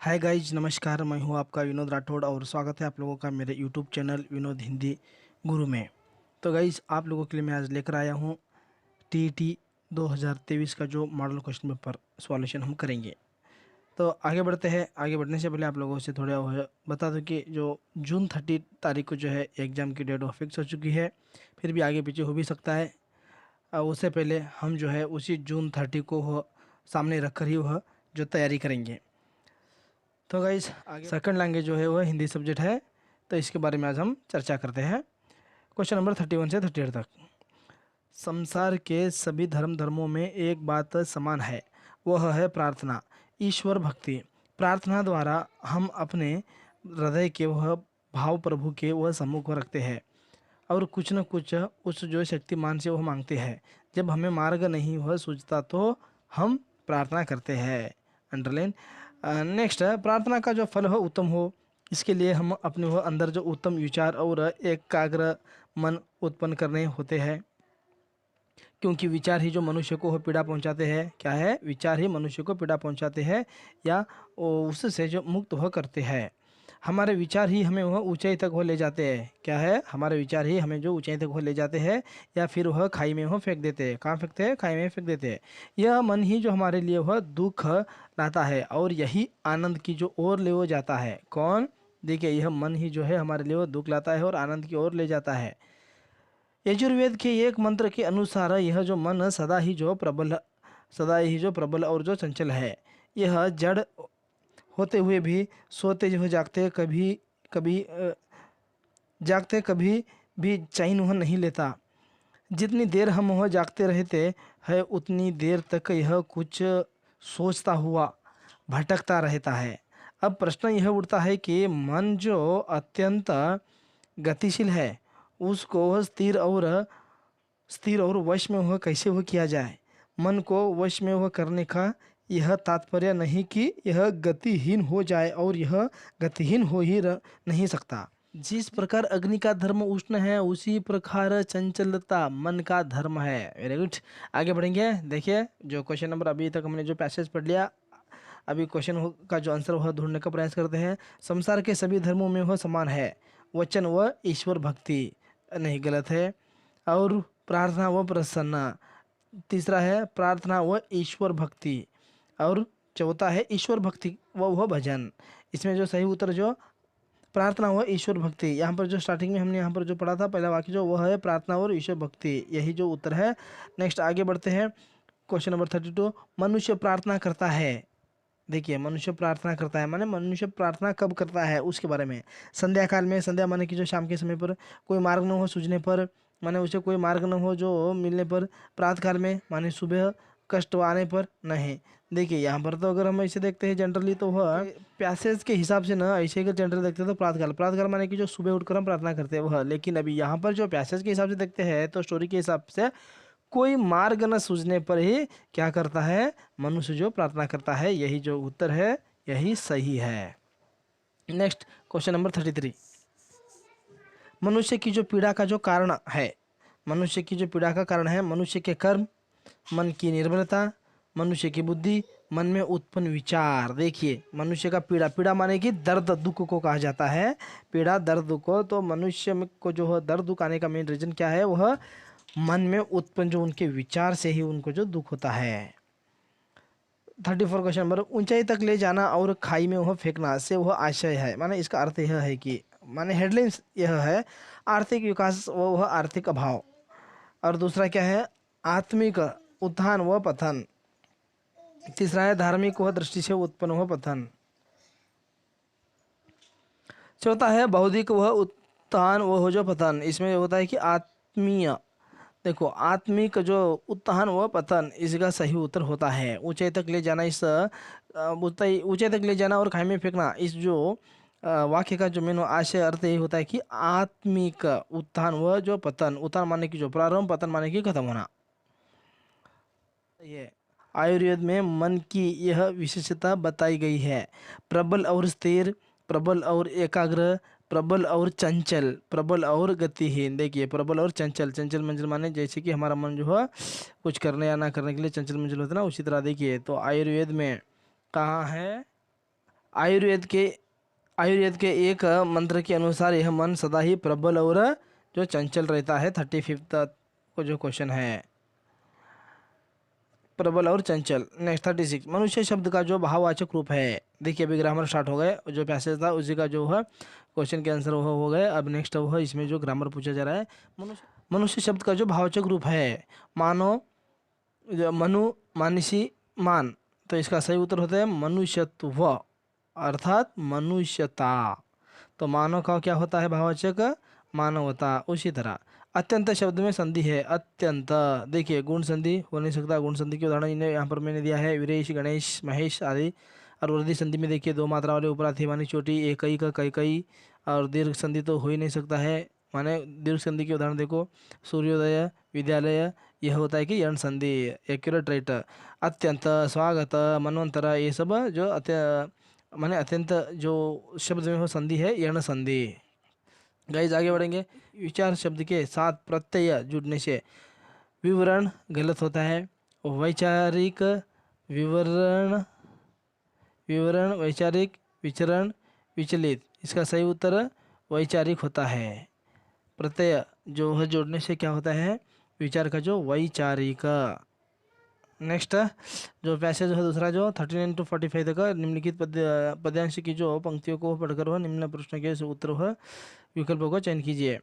Hi guys, नमस्कार। मैं हूं आपका विनोद राठौड़ और स्वागत है आप लोगों का मेरे यूट्यूब चैनल विनोद हिंदी गुरु में। तो गाइज, आप लोगों के लिए मैं आज लेकर आया हूं टीईटी 2023 का जो मॉडल क्वेश्चन पेपर सॉल्यूशन हम करेंगे। तो आगे बढ़ते हैं। आगे बढ़ने से पहले आप लोगों से थोड़ा बता दूं कि जो जून 30 तारीख को जो है एग्ज़ाम की डेट फिक्स हो चुकी है। फिर भी आगे पीछे हो भी सकता है। उससे पहले हम जो है उसी जून 30 को सामने रख कर ही वह जो तैयारी करेंगे। तो गाइस, आगे सेकंड लैंग्वेज जो है वह हिंदी सब्जेक्ट है। तो इसके बारे में आज हम चर्चा करते हैं। क्वेश्चन नंबर 31 से 38 तक। संसार के सभी धर्मों में एक बात समान है, वह है प्रार्थना, ईश्वर भक्ति। प्रार्थना द्वारा हम अपने हृदय के वह भाव प्रभु के वह सम्मुख रखते हैं और कुछ न कुछ उस जो शक्तिमान से वह मांगते हैं। जब हमें मार्ग नहीं वह सूझता तो हम प्रार्थना करते हैं। अंडरलाइन। नेक्स्ट, प्रार्थना का जो फल हो उत्तम हो, इसके लिए हम अपने वह अंदर जो उत्तम विचार और एकाग्र मन उत्पन्न करने होते हैं, क्योंकि विचार ही जो मनुष्य को पीड़ा पहुंचाते हैं। क्या है? विचार ही मनुष्य को पीड़ा पहुंचाते हैं या उससे जो मुक्त हो करते हैं। हमारे विचार ही हमें वह ऊंचाई तक वो ले जाते हैं। क्या है? हमारे विचार ही हमें जो ऊंचाई तक वो ले जाते हैं या फिर वह खाई में वो फेंक देते हैं। कहाँ फेंकते हैं? खाई में फेंक देते हैं। यह मन ही जो हमारे लिए वह दुख लाता है और यही आनंद की जो ओर ले वो जाता है। कौन? देखिए, यह मन ही जो है हमारे लिए वो दुख लाता है और आनंद की ओर ले जाता है। यजुर्वेद के एक मंत्र के अनुसार यह जो मन सदा ही जो प्रबल और जो चंचल है। यह जड़ होते हुए भी सोते जो कभी जागते कभी भी चैन वह नहीं लेता। जितनी देर हम वह जागते रहते हैं उतनी देर तक यह कुछ सोचता हुआ भटकता रहता है। अब प्रश्न यह उठता है कि मन जो अत्यंत गतिशील है उसको वह स्थिर और वश में वह कैसे वह किया जाए। मन को वश में वह करने का यह तात्पर्य नहीं कि यह गतिहीन हो जाए, और यह गतिहीन हो ही नहीं सकता। जिस प्रकार अग्नि का धर्म उष्ण है उसी प्रकार चंचलता मन का धर्म है। Very good. आगे बढ़ेंगे। देखिए, जो क्वेश्चन नंबर अभी तक हमने जो पैसेज पढ़ लिया, अभी क्वेश्चन का जो आंसर वह ढूंढने का प्रयास करते हैं। संसार के सभी धर्मों में वह समान है, वचन व ईश्वर भक्ति नहीं, गलत है। और प्रार्थना व प्रसन्न, तीसरा है प्रार्थना व ईश्वर भक्ति, और चौथा है ईश्वर भक्ति व वह भजन। इसमें जो सही उत्तर जो प्रार्थना व ईश्वर भक्ति, यहाँ पर जो स्टार्टिंग में हमने यहाँ पर जो पढ़ा था पहला वाक्य जो वह है प्रार्थना और ईश्वर भक्ति, यही जो उत्तर है। नेक्स्ट आगे बढ़ते हैं। क्वेश्चन नंबर 32, मनुष्य प्रार्थना करता है। देखिए, मनुष्य प्रार्थना करता है माने मनुष्य प्रार्थना कब करता है उसके बारे में। संध्या काल में, संध्या माने कि जो शाम के समय पर कोई मार्ग न हो सूझने पर, माने उसे कोई मार्ग न हो जो मिलने पर। प्रातः काल में माने सुबह कष्ट आने पर नहीं। देखिए, यहाँ पर तो अगर हम ऐसे देखते हैं जनरली तो वह पैसेज के हिसाब से ना, ऐसे अगर जनरल देखते हैं तो प्रातः काल माने कि जो सुबह उठकर हम प्रार्थना करते हैं वह। लेकिन अभी यहाँ पर जो पैसेज के हिसाब से देखते हैं तो स्टोरी के हिसाब से कोई मार्ग न सूझने पर ही क्या करता है? मनुष्य जो प्रार्थना करता है। यही जो उत्तर है यही सही है। नेक्स्ट क्वेश्चन नंबर 33, मनुष्य की जो पीड़ा का जो कारण है, मनुष्य की जो पीड़ा का कारण है मनुष्य के कर्म, मन की निर्बलता, मनुष्य की बुद्धि, मन में उत्पन्न विचार। देखिए, मनुष्य का पीड़ा माने कि दर्द दुख को कहा जाता है। पीड़ा दर्द दुख को, तो मनुष्य को जो है दर्द दुख आने का मेन रीजन क्या है? वह मन में उत्पन्न जो उनके विचार से ही उनको जो दुख होता है। 34 क्वेश्चन नंबर, ऊंचाई तक ले जाना और खाई में वह फेंकना से वह आशय है। माने इसका अर्थ यह है कि, माने हेडलाइंस यह है आर्थिक विकास व वह आर्थिक अभाव। और दूसरा क्या है? आत्मिक उत्थान व पतन। तीसरा है धार्मिक व दृष्टि से उत्पन्न व पतन। चौथा है बौद्धिक वह उत्थान व जो पतन। इसमें होता है कि आत्मीय, देखो आत्मिक जो उत्थान व पतन, इसका सही उत्तर होता है ऊंचाई तक ले जाना। इस ऊंचाई तक ले जाना और खाई में फेंकना, इस जो वाक्य का जो मेन आशय अर्थ यही होता है कि आत्मिक उत्थान व जो पतन, उत्थान माने की जो प्रारंभ, पतन माने की खत्म होना। ये आयुर्वेद में मन की यह विशेषता बताई गई है, प्रबल और स्थिर, प्रबल और एकाग्र, प्रबल और चंचल, प्रबल और गतिहीन। देखिए, प्रबल और चंचल, चंचल मंचल माने जैसे कि हमारा मन जो है कुछ करने या ना करने के लिए चंचल मंचल होता है ना, उसी तरह। देखिए, तो आयुर्वेद में कहाँ है? आयुर्वेद के एक मंत्र के अनुसार यह मन सदा ही प्रबल और जो चंचल रहता है। 35th को जो क्वेश्चन है, प्रबल और चंचल। नेक्स्ट 36, मनुष्य शब्द का जो भाववाचक रूप है। देखिए अभी ग्रामर स्टार्ट हो गए, जो पैसेज था उसी का जो है क्वेश्चन के आंसर वो हो गए। अब नेक्स्ट वो है, इसमें जो ग्रामर पूछा जा रहा है, मनुष्य शब्द का जो भाववाचक रूप है, मानो, मनु, मानसी, मान। तो इसका सही उत्तर होता है मनुष्यत्व, अर्थात मनुष्यता। तो मानव का क्या होता है भाववाचक? मानवता। उसी तरह अत्यंत शब्द में संधि है, अत्यंत। देखिए गुण संधि हो नहीं सकता, गुण संधि के उदाहरण इन्हें यहाँ पर मैंने दिया है, वीरेश, गणेश, महेश आदि। और वृद्धि संधि में देखिए दो मात्रा वाले उपरार्थी मानी चोटी, एक कई का कई कई। और दीर्घ संधि तो हो ही नहीं सकता है, माने दीर्घ संधि के उदाहरण देखो, सूर्योदय, विद्यालय। यह होता है कि यण संधि, एक्यूरेट राइट। अत्यंत, स्वागत, मनवंतर, ये सब जो माने अत्यंत जो शब्द में हो संधि है, यण संधि। गाइस आगे बढ़ेंगे। विचार शब्द के साथ प्रत्यय जुड़ने से विवरण गलत होता है। वैचारिक, विवरण, विवरण, वैचारिक, विचरण, विचलित। इसका सही उत्तर वैचारिक होता है। प्रत्यय जो है जोड़ने से क्या होता है? विचार का जो वैचारिक। नेक्स्ट जो पैसेज है दूसरा, जो 39 to 45 तक निम्नलिखित पद्यांश की जो पंक्तियों को पढ़कर वह निम्न प्रश्न के उत्तर वह विकल्पों का चयन कीजिए।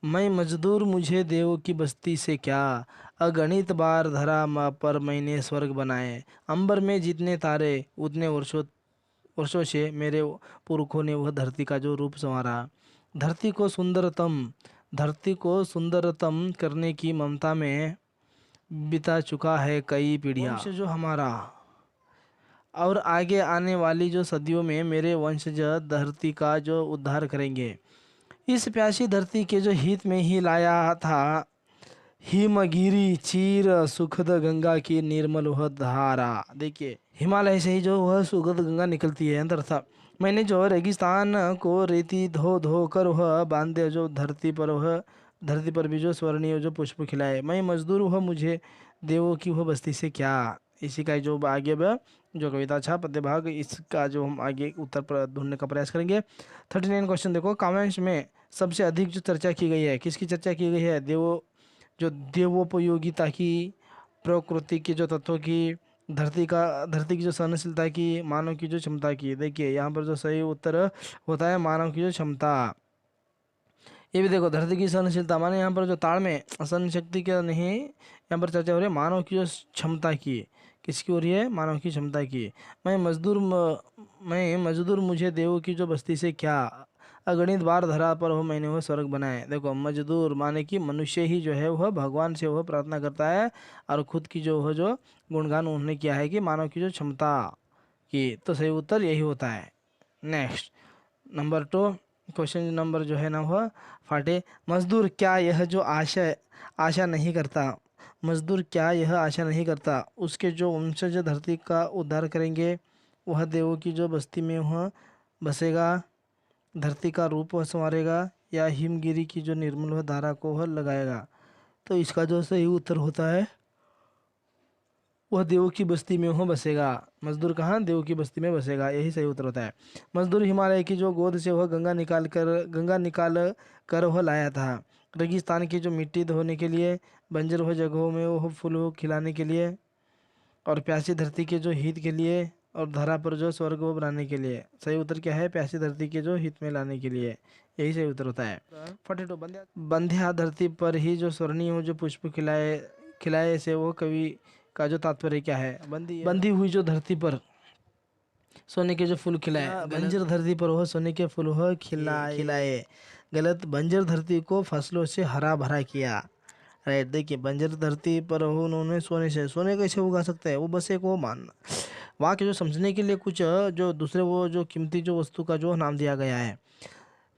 मैं मजदूर, मुझे देव की बस्ती से क्या, अगणित बार धरा पर मैंने स्वर्ग बनाए, अंबर में जितने तारे उतने वर्षों से मेरे पुरखों ने वह धरती का जो रूप संवारा। धरती को सुंदरतम करने की ममता में बिता चुका है कई पीढ़ियाँ। वंश जो हमारा और आगे आने वाली जो सदियों में मेरे वंशज धरती का जो उद्धार करेंगे। इस प्यासी धरती के जो हित में ही लाया था हिमगिरी चीर सुखद गंगा की निर्मल वह धारा। देखिए हिमालय से ही जो वह सुखद गंगा निकलती है अंदर था। मैंने जो रेगिस्तान को रेती धो धो कर वह बांधे, जो धरती पर भी जो स्वर्णीय जो पुष्प खिलाए। मैं मजदूर वह, मुझे देवों की वह बस्ती से क्या। इसी का जो आगे जो कविता अच्छा पद्य भाग, इसका जो हम आगे उत्तर ढूंढने का प्रयास करेंगे। 39 क्वेश्चन देखो, काव्यांश में सबसे अधिक जो चर्चा की गई है, किसकी चर्चा की गई है? देवोपयोगिता की, प्रकृति के जो तत्वों की, धरती की जो सहनशीलता की, मानव की जो क्षमता की। देखिए यहाँ पर जो सही उत्तर होता है मानव की जो क्षमता। ये भी देखो, धरती की सहनशीलता माने यहाँ पर जो ताड़ में सहन शक्ति का नहीं, यहाँ पर चर्चा हो रही है मानव की जो क्षमता की। किसकी हो रही है? मानव की क्षमता की। मैं मजदूर, मुझे देवों की जो बस्ती से क्या, अगणित बार धरा पर हो मैंने वह स्वर्ग बनाए। देखो मजदूर माने कि मनुष्य ही जो है वह भगवान से वह प्रार्थना करता है, और खुद की जो गुणगान उन्होंने किया है कि मानव की जो क्षमता की। तो सही उत्तर यही होता है। नेक्स्ट नंबर 2 क्वेश्चन नंबर जो है ना वह फाटे। मजदूर क्या यह जो आशा नहीं करता, मजदूर क्या यह आशा नहीं करता उसके जो वंशज धरती का उद्धार करेंगे, वह देवों की जो बस्ती में वह बसेगा, धरती का रूप वह संवारेगा, या हिमगिरी की जो निर्मल वह धारा को वह लगाएगा। तो इसका जो सही उत्तर होता है वह देवों की बस्ती में वह बसेगा। मजदूर कहाँ? देवों की बस्ती में बसेगा, यही सही उत्तर होता है। मजदूर हिमालय की जो गोद से वह गंगा निकाल कर वह लाया था, रेगिस्तान की जो मिट्टी धोने के लिए, बंजर वह जगहों में वह फूल वो खिलाने के लिए, और प्यासी धरती के जो हित के लिए, और धरा पर जो स्वर्ग वो बनाने के लिए। सही उत्तर क्या है? प्यासी धरती के जो हित में लाने के लिए, यही सही उत्तर होता है। 42 बंध्या धरती पर ही जो स्वर्णीय जो पुष्प खिलाए से वो कवि का जो तात्पर्य क्या है? बंधी हुई जो धरती पर सोने के जो फूल खिलाए, बंजर धरती पर वह सोने के फूल वह खिलाए। गलत, बंजर धरती को फसलों से हरा भरा किया। राइट, देखिए बंजर धरती पर उन्होंने सोने कैसे उगा सकते हैं? वो बस एक वो मान वहाँ के जो समझने के लिए कुछ जो दूसरे वो जो कीमती जो वस्तु का जो नाम दिया गया है।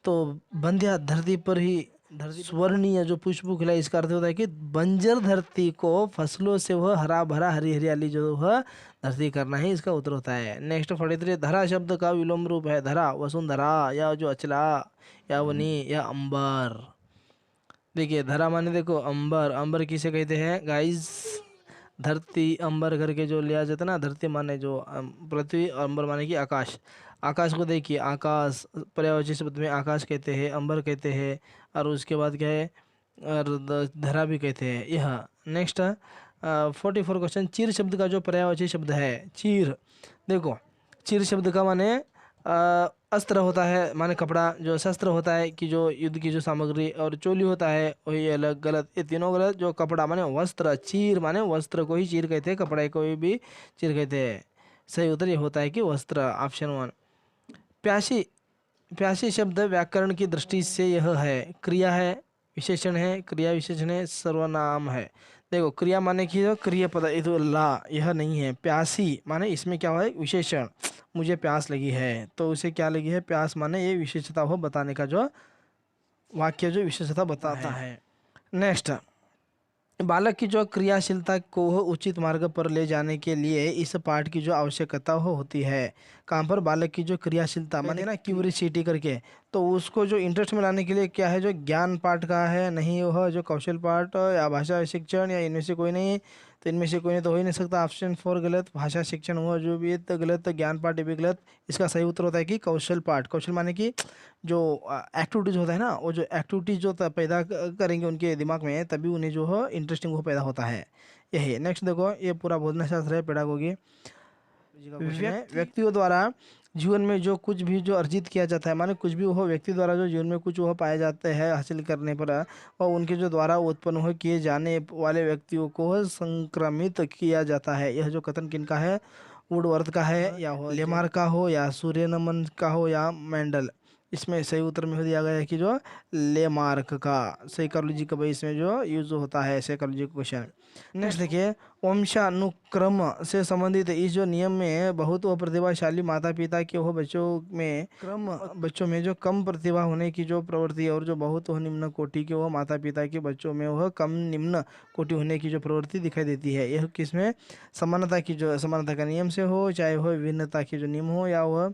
तो बंध्या धरती पर ही स्वर्णीय जो पुष्प खिलाए, इसका अर्थ होता है कि बंजर धरती को फसलों से वह हरा भरा हरियाली जो वह धरती करना ही इसका उत्तर होता है। नेक्स्ट 43 धरा शब्द का विलोम रूप है धरा, वसुंधरा, या जो अचला, या वनी, या अंबर। देखिए धरा माने देखो अंबर, अंबर किसे कहते हैं गाइस? धरती अंबर करके जो लिया जाता है ना, धरती माने जो पृथ्वी और अंबर माने कि आकाश। आकाश को देखिए, आकाश पर्यायवाची शब्द में आकाश कहते हैं, अंबर कहते हैं, और उसके बाद क्या है, और धरा भी कहते हैं। यह नेक्स्ट 44 क्वेश्चन, चीर शब्द का जो पर्यायवाची शब्द है चीर, देखो चीर शब्द का माने अस्त्र होता है, माने कपड़ा, जो शस्त्र होता है कि जो युद्ध की जो सामग्री, और चोली होता है वही अलग, गलत, ये तीनों गलत। जो कपड़ा माने वस्त्र, चीर माने वस्त्र को ही चीर कहते हैं, कपड़े को भी चीर कहते हैं। सही उत्तर ये होता है कि वस्त्र, ऑप्शन 1। प्यासी, प्यासी शब्द व्याकरण की दृष्टि से यह है क्रिया है, विशेषण है, क्रिया विशेषण है, सर्वनाम है। देखो क्रिया माने कि जो क्रियापद, ये तो ला, यह नहीं है। प्यासी माने इसमें क्या हुआ है, विशेषण, मुझे प्यास लगी है, तो उसे क्या लगी है, प्यास माने ये विशेषता हो बताने का जो वाक्य जो विशेषता बताता है। नेक्स्ट, बालक की जो क्रियाशीलता को उचित मार्ग पर ले जाने के लिए इस पाठ की जो आवश्यकता होती है। कहाँ पर, बालक की जो क्रियाशीलता माने ना क्यूरियोसिटी करके, तो उसको जो इंटरेस्ट में लाने के लिए क्या है, जो ज्ञान पाठ का है, नहीं वह जो कौशल पाठ या भाषा शिक्षण, या इनमें से कोई नहीं, तो इनमें से कोई नहीं तो हो ही नहीं सकता। ऑप्शन 4 गलत, भाषा शिक्षण हुआ जो भी है तो गलत, तो ज्ञान पाठ ये भी गलत। इसका सही उत्तर होता है कि कौशल पाठ। कौशल माने कि जो एक्टिविटीज़ होता है ना, वो जो एक्टिविटीज़ जो पैदा करेंगे उनके दिमाग में, तभी उन्हें जो है इंटरेस्टिंग वो पैदा होता है। यही नेक्स्ट देखो, ये पूरा बोधना शास्त्र है, पेडागोगी। व्यक्तियों द्वारा जीवन में जो कुछ भी जो अर्जित किया जाता है, माने कुछ भी हो, व्यक्ति द्वारा जो जीवन में कुछ वह पाया जाता है हासिल करने पर, और उनके जो द्वारा उत्पन्न हो किए जाने वाले व्यक्तियों को संक्रमित किया जाता है। यह जो कथन किनका है, वुडवर्थ का है, या हो लेमार का हो, या सूर्य नमन का हो, या मेंडल। इसमें सही उत्तर में हो दिया गया है कि जो लेमार्क का। साइकोलॉजी का भाई इसमें जो यूज होता है, साइकोलॉजी का क्वेश्चन। नेक्स्ट देखिए, वंशानुक्रम से संबंधित इस जो नियम में बहुत वो प्रतिभाशाली माता पिता के वो बच्चों में जो कम प्रतिभा होने की जो प्रवृत्ति है, और जो बहुत वो निम्न कोटि के वो माता पिता के बच्चों में वह कम निम्न कोटि होने की जो प्रवृत्ति दिखाई देती है। यह किसमें, समानता का नियम से हो, चाहे वह विभिन्नता के जो नियम हो, या वह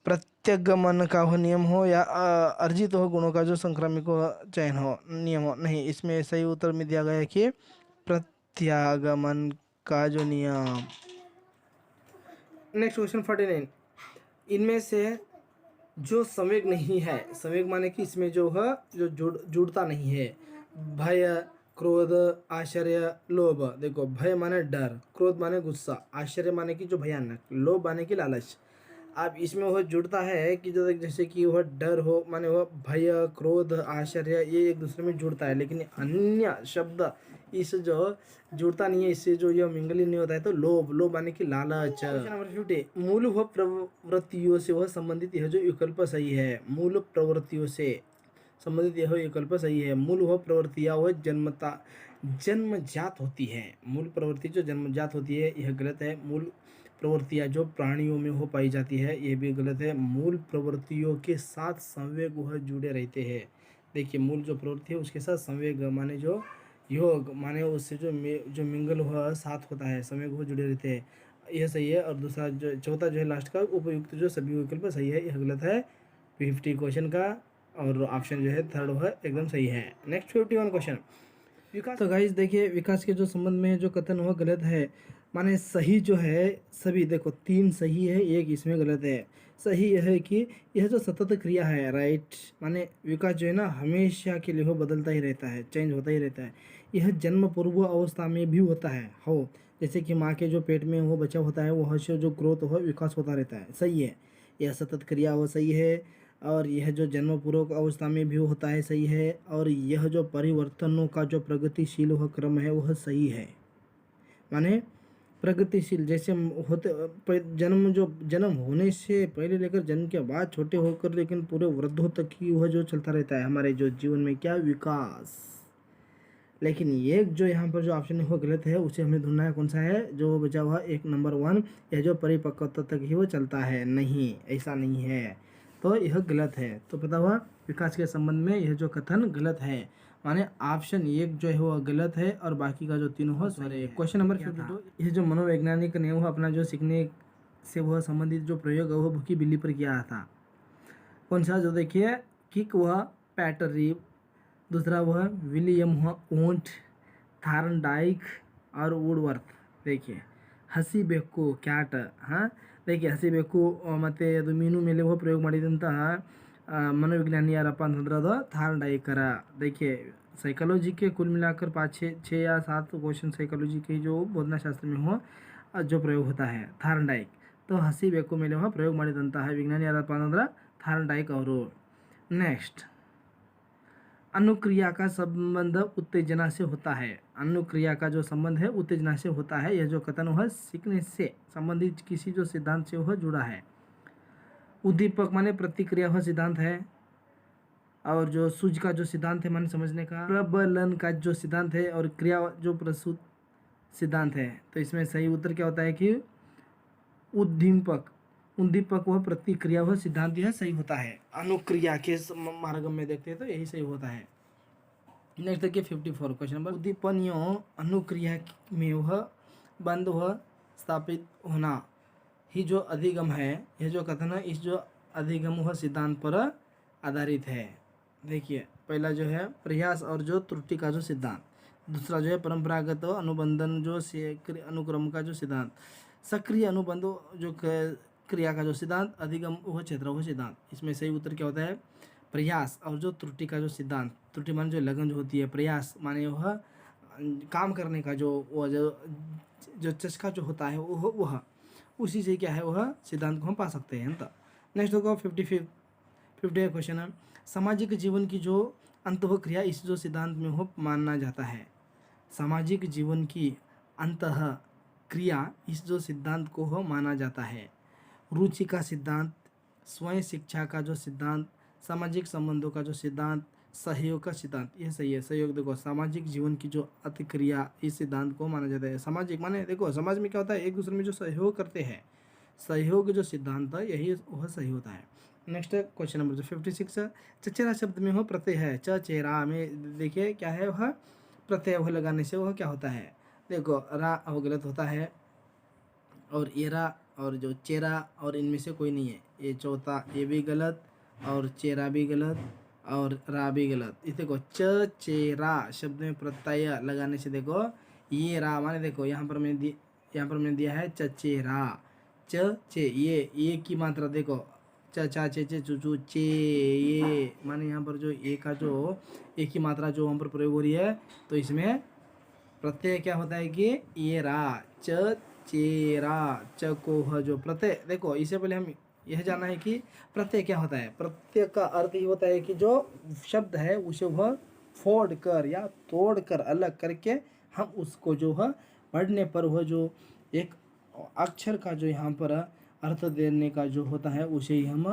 प्रत्यगमन का हो नियम हो, या अर्जित हो गुणों का जो संक्रमिक हो चयन हो नियम हो। नहीं, इसमें सही उत्तर में दिया गया है कि प्रत्यागमन का जो नियम। नेक्स्ट क्वेश्चन 49, इनमें से जो संवेग नहीं है, संवेग माने कि इसमें जो है जो जुड़ता नहीं है, भय, क्रोध, आश्चर्य, लोभ। देखो भय माने डर, क्रोध माने गुस्सा, आश्चर्य माने कि जो भयानक, लोभ माने कि लालच। अब इसमें वह जुड़ता है कि जो जैसे कि वह डर हो, माने वह भय, क्रोध, आश्चर्य, ये एक दूसरे में जुड़ता है, लेकिन अन्य शब्द इस जो जुड़ता नहीं है, इससे जो यह मिंगलिंग नहीं होता है। तो लोभ, लोभ माने कि लालच। नंबर 50, मूल व प्रवृत्तियों से वह संबंधित यह जो विकल्प सही है, मूल प्रवृत्तियों से संबंधित यह विकल्प सही है। मूल वह प्रवृत्तियाँ वह जन्मजात होती है। मूल प्रवृत्ति जो जन्मजात होती है यह गलत है। मूल प्रवृत्तियाँ जो प्राणियों में हो पाई जाती है ये भी गलत है। मूल प्रवृत्तियों के साथ संवेग वह जुड़े रहते हैं। देखिए मूल जो प्रवृत्ति है उसके साथ संवेग माने जो योग माने उससे जो मिंगल हुआ साथ होता है, संवेग वह जुड़े रहते हैं, यह सही है। और दूसरा जो चौथा जो है लास्ट का उपयुक्त जो सभी विकल्प सही है, यह गलत है 50 क्वेश्चन का। और ऑप्शन जो है थर्ड है एकदम सही है। नेक्स्ट 51 क्वेश्चन, विकास। तो गाइस देखिए विकास के जो संबंध में जो कथन वह गलत है, माने सही जो है सभी, देखो 3 सही है, 1 इसमें गलत है। सही यह है कि यह जो सतत क्रिया है, राइट, माने विकास जो है ना हमेशा के लिए वो बदलता ही रहता है, चेंज होता ही रहता है। यह जन्म पूर्व अवस्था में भी होता है हो, जैसे कि माँ के जो पेट में वो बच्चा होता है वह से जो ग्रोथ हो विकास होता रहता है, सही है। यह सतत क्रिया वो सही है। और यह जो जन्म पूर्वक अवस्था में भी होता है, सही है। और यह जो परिवर्तनों का जो प्रगतिशील वह क्रम है वह सही है, माने प्रगतिशील जैसे होते जन्म होने से पहले लेकर जन्म के बाद छोटे होकर लेकिन पूरे वृद्धों तक ही वह जो चलता रहता है हमारे जो जीवन में, क्या विकास। लेकिन ये जो यहाँ पर जो ऑप्शन है वो गलत है, उसे हमें ढूंढना है कौन सा है जो बचा हुआ एक नंबर 1, यह जो परिपक्वता तक ही वो चलता है। नहीं, ऐसा नहीं है, तो यह गलत है। तो पता हुआ विकास के संबंध में यह जो कथन गलत है, माने ऑप्शन 1 जो है वो गलत है और बाकी का जो 3 हो सही है। क्वेश्चन नंबर 52, यह जो मनोवैज्ञानिक ने वह अपना जो सीखने से वह संबंधित जो प्रयोग है वह भूखी बिल्ली पर किया था, कौन सा। जो देखिए किक वह पैटरी, दूसरा वह विलियम हुआ ऊंट, थार्नडाइक, और वुडवर्थ देखिए ಹಸಿ ಬೆಕ್ಕು ಕ್ಯಾಟ್ ಹಾಂ देखिए ಹಸಿ ಬೆಕ್ಕು ಮತ್ತು ಅದು ಮೀನು ಮೇಲೆ ಪ್ರಯೋಗ ಮಾಡಿದಂತಹ मनोविज्ञानी यारप्पा ಅಂತಂದ್ರೆ ಅದು थार्नडाइकर देखिए साइकोलॉजी के कुल मिलाकर 5 6 या 7 क्वेश्चन साइकोलॉजी के जो बोधना शास्त्र में हो जो प्रयोग होता है थार्नडाइक तो ಹಸಿ ಬೆಕ್ಕು ಮೇಲೆ ಪ್ರಯೋಗ ಮಾಡಿದಂತಹ ವಿಜ್ಞಾನಿ ಯಾರಪ್ಪ ಅಂತಂದ್ರೆ थार्नडाइक ಅವರು नेक्स्ट अनुक्रिया का संबंध उत्तेजना से होता है अनुक्रिया का जो संबंध है उत्तेजना से होता है यह जो कथन वह सीखने से संबंधित किसी जो सिद्धांत से वह जुड़ा है उद्दीपक माने प्रतिक्रिया वह सिद्धांत है और जो सूझ का जो सिद्धांत है माने समझने का प्रबलन का जो सिद्धांत है और क्रिया जो प्रस्तुत सिद्धांत है तो इसमें सही उत्तर क्या होता है कि उद्दीपक वह प्रतिक्रिया वह सिद्धांत यह सही होता है अनुक्रिया के मार्ग में देखते हैं तो यही सही होता है नेक्स्ट देखिए 54 क्वेश्चन नंबर उद्दीपनियों अनुक्रिया में वह बंद वह स्थापित होना ही जो अधिगम है यह जो कथन है इस जो अधिगम वह सिद्धांत पर आधारित है देखिए पहला जो है प्रयास और जो त्रुटि का जो सिद्धांत दूसरा जो है परंपरागत अनुबंधन जो अनुक्रम का जो सिद्धांत सक्रिय अनुबंध जो क्रिया का जो सिद्धांत अधिगम वह क्षेत्र वह सिद्धांत इसमें सही उत्तर क्या होता है प्रयास और जो त्रुटि का जो सिद्धांत त्रुटि माने जो लगन जो होती है प्रयास माने वह काम करने का जो जो चस्का जो होता है वह उसी से क्या है वह सिद्धांत को हम पा सकते हैं तो नेक्स्ट होगा 50 क्वेश्चन है सामाजिक जीवन की जो अंतः क्रिया इस जो सिद्धांत में हो माना जाता है सामाजिक जीवन की अंतः क्रिया इस जो सिद्धांत को हो माना जाता है रुचि का सिद्धांत स्वयं शिक्षा का जो सिद्धांत सामाजिक संबंधों का जो सिद्धांत सहयोग का सिद्धांत यह सही है सहयोग देखो सामाजिक जीवन की जो अतिक्रिया इस सिद्धांत को माना जाता है सामाजिक माने देखो समाज में क्या होता है एक दूसरे में जो सहयोग करते हैं सहयोग जो सिद्धांत है यही वह सही होता है नेक्स्ट क्वेश्चन नंबर जो 56 चचेरा शब्द में हो प्रत्यय है चचेरा में देखिए क्या है वह प्रत्यय वह लगाने से वह क्या होता है देखो रा वो गलत होता है और एरा और जो चेरा और इनमें से कोई नहीं है ये चौथा ये भी गलत और चेरा भी गलत और रा भी गलत इस देखो चेरा शब्द में प्रत्यय लगाने से देखो ये रा माने देखो यहाँ पर मैंने दिया है चचेरा चे ये की मात्रा देखो चा चे चे चू चू चे ये माने यहाँ पर जो ए का जो एक की मात्रा जो वहाँ पर प्रयोग हो रही है तो इसमें प्रत्यय क्या होता है कि ये रा चेरा च को जो प्रत्यय देखो इससे पहले हम यह जानना है कि प्रत्यय क्या होता है प्रत्यय का अर्थ ही होता है कि जो शब्द है उसे वह फोड़ कर या तोड़ कर अलग करके हम उसको जो है पढ़ने पर वह जो एक अक्षर का जो यहाँ पर अर्थ देने का जो होता है उसे ही हम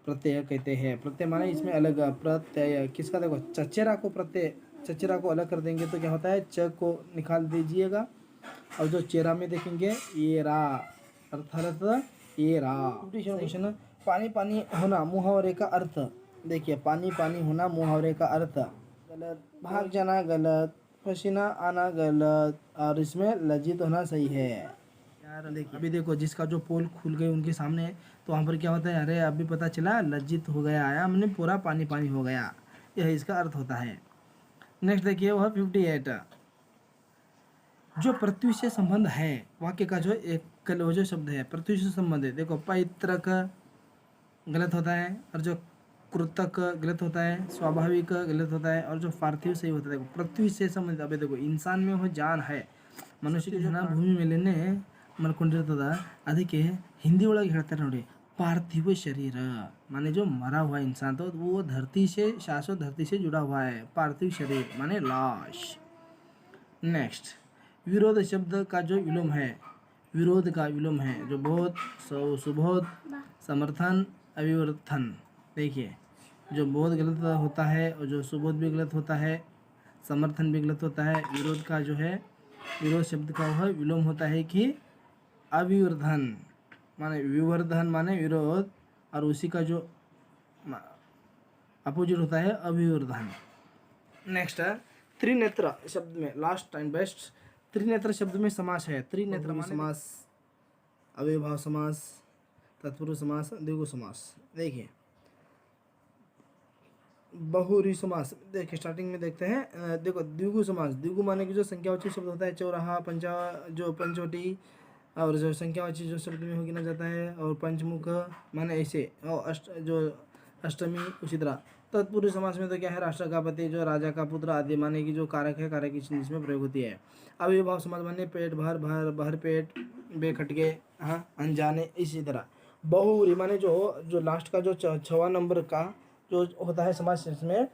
प्रत्यय कहते हैं प्रत्यय माने इसमें अलग प्रत्यय किसका देखो चचेरा को प्रत्यय चचेरा को अलग कर देंगे तो क्या होता है च को निकाल दीजिएगा और जो चेरा में देखेंगे ये रा अर्थात ये रा क्वेश्चन पानी पानी होना मुहावरे का अर्थ देखिए पानी पानी होना मुहावरे का अर्थ गलत भाग जाना गलत पसीना आना गलत और इसमें लज्जित होना सही है यार देखिए अभी देखो जिसका जो पोल खुल गई उनके सामने तो वहाँ पर क्या होता है अरे अभी पता चला लज्जित हो गया आया हमने पूरा पानी पानी हो गया यह इसका अर्थ होता है नेक्स्ट देखिए वह 58 जो पृथ्वी से संबंध है वाक्य का जो एक जो शब्द है पृथ्वी से संबंध है देखो पैतृक गलत होता है और जो कृतक गलत होता है स्वाभाविक गलत होता है और जो पार्थिव सही होता है देखो पृथ्वी से संबंधित अभी देखो इंसान में वह जान है ಮನುಷ್ಯ ಜನ ಭೂಮಿ ಮೇಲೇನೆ ಮಲ್ಕೊಂಡಿರ್ತದ ಅದಕ್ಕೆ हिंदी ಒಳಗೆ ಹೇಳ್ತಾರೆ ನೋಡಿ पार्थिव शरीर माने जो मरा हुआ इंसान तो वो धरती से शाश्वत धरती से जुड़ा हुआ है पार्थिव शरीर माने लाश नेक्स्ट विरोध शब्द का जो विलोम है विरोध का विलोम है जो बहुत सुबोध समर्थन अभिवर्धन देखिए जो बहुत गलत होता है और जो सुबोध भी गलत होता है समर्थन भी गलत होता है विरोध का जो है विरोध शब्द का वह विलोम होता है कि अभिवर्धन माने विवर्धन माने विरोध और उसी का जो अपोजिट होता है अभिवर्धन नेक्स्ट है त्रिनेत्र शब्द में लास्ट एंड बेस्ट त्रिनेत्र शब्द में समास है त्रिनेत्र माने समास अव्ययभाव समास तत्पुरुष समास द्विगु समास देखिए बहुरी समास देखिए स्टार्टिंग में देखते हैं। देखो द्विगु समास, द्विगु माने कि जो संख्यावाची शब्द होता है, चौराहा, जो पंचवटी, और जो संख्यावाची जो शब्द में हो गिना जाता है, और पंचमुख माने ऐसे, और जो अष्टमी उसी तरह। तत्पुरुष समास में तो क्या है, राष्ट्र का पति, जो राजा का पुत्र आदि माने की जो कारक है, कारक की चीज इसमें प्रयोग होती है। अविभाव समास माने पेट भर, भर पेट, बेखटके, हाँ, अनजाने, इसी तरह। बहुव्रीहि माने जो लास्ट का जो 6वां नंबर का जो होता है समास, इसमें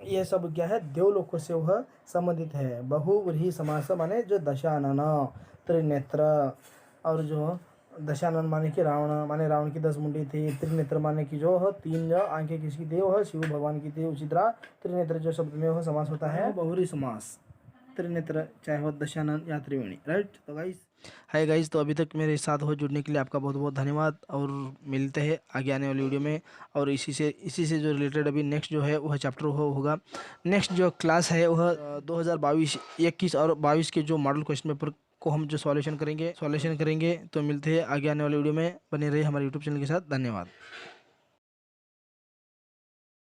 ये सब क्या है, देवलोकों से वह संबंधित है। बहुव्रीहि समास माने जो दशानन, त्रिनेत्र, और जो दशानन माने कि रावण, माने रावण की 10 मुंडी थी। त्रिनेत्र माने कि जो 3 आंखें किसकी थी, वह शिव भगवान की थी। उसी तरह त्रिनेत्र जो शब्द में वह समास होता है बहुव्रीहि समास, त्रिनेत्र चाहे वह दशानन या त्रिवेणी, राइट। तो गाइस, हाय गाइस, तो अभी तक मेरे साथ हो जुड़ने के लिए आपका बहुत बहुत धन्यवाद, और मिलते हैं आगे आने वाली वीडियो में। और इसी से जो रिलेटेड अभी नेक्स्ट जो है वह चैप्टर होगा। नेक्स्ट जो क्लास है वह 2022, 21 और 22 के जो मॉडल क्वेश्चन पेपर को हम जो सॉल्यूशन करेंगे। तो मिलते हैं आगे आने वाली वीडियो में। बने रहिए हमारे यूट्यूब चैनल के साथ। धन्यवाद।